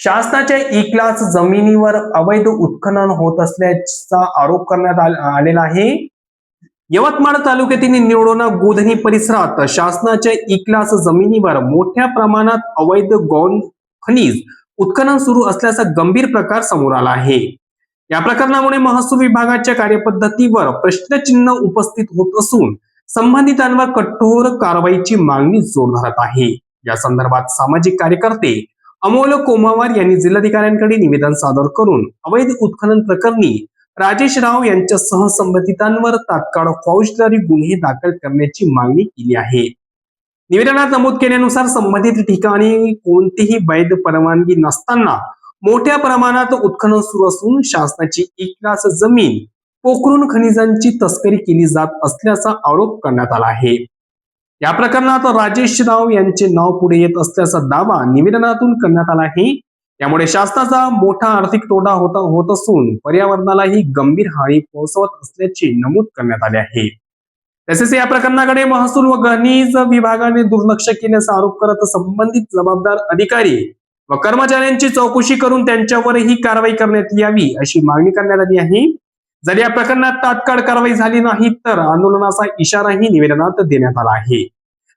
शासनाच्या E class जमिनीवर अवैध उत्खनन होत असल्याचा आरोप करण्यात आलेला आहे. यवतमाळ तालुक्यातील निवडोना गोधनी परिसरात शासनाच्या ई क्लास जमिनीवर मोठ्या प्रमाणात अवैध गौण खनिज उत्खनन सुरू असल्याचा गंभीर प्रकार समोर आला आहे. या प्रकरणामुळे महसूल विभागाच्या कार्यपद्धतीवर प्रश्नचिन्ह उपस्थित होत असून संबंधितांवर कठोर कारवाईची मागणी जोर धरत आहे. या संदर्भात सामाजिक कार्यकर्ते अमोल कोमावार यांनी जिल्हाधिकाऱ्यांकडे निवेदन सादर करून अवैध उत्खनन प्रकरणी राजेश राव यांच्या सहसंबंधितांवर तात्काळ फौजदारी गुन्हे दाखल करण्याची मागणी केली आहे. निवेदनात नमूद केल्यानुसार संबंधित ठिकाणी कोणतीही वैध परवानगी नसताना मोठ्या प्रमाणात उत्खनन सुरू असून शासनाची ई क्लास जमीन पोखरून खनिजांची तस्करी केली जात असल्याचा आरोप करण्यात आला आहे. या प्रकरणात राजेश राव यांचे नाव पुढे येत असल्याचा दावा निवेदनातून करण्यात आला आहे. यामुळे शासनाचा मोठा आर्थिक तोटा होत असून पर्यावरणालाही गंभीर हानी पोहोचवत असल्याचे नमूद करण्यात आले आहे. तसेच या प्रकरणाकडे महसूल व खनिज विभागाने दुर्लक्ष केल्याचा आरोप करत संबंधित जबाबदार अधिकारी व कर्मचाऱ्यांची चौकशी करून त्यांच्यावरही कारवाई करण्यात यावी अशी मागणी करण्यात आली आहे. जर या प्रकरणात तात्काळ कारवाई झाली नाही तर आंदोलनाचा इशाराही निवेदनात देण्यात आला आहे.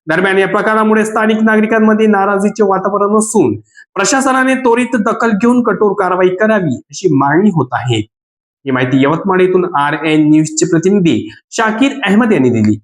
दरम्यान या प्रकारामुळे स्थानिक नागरिकांमध्ये नाराजीचे वातावरण असून प्रशासनाने त्वरित दखल घेऊन कठोर कारवाई करावी अशी मागणी होत आहे. ही माहिती यवतमाळ येथून RN न्यूजचे प्रतिनिधी शाकीर अहमद यांनी दिली.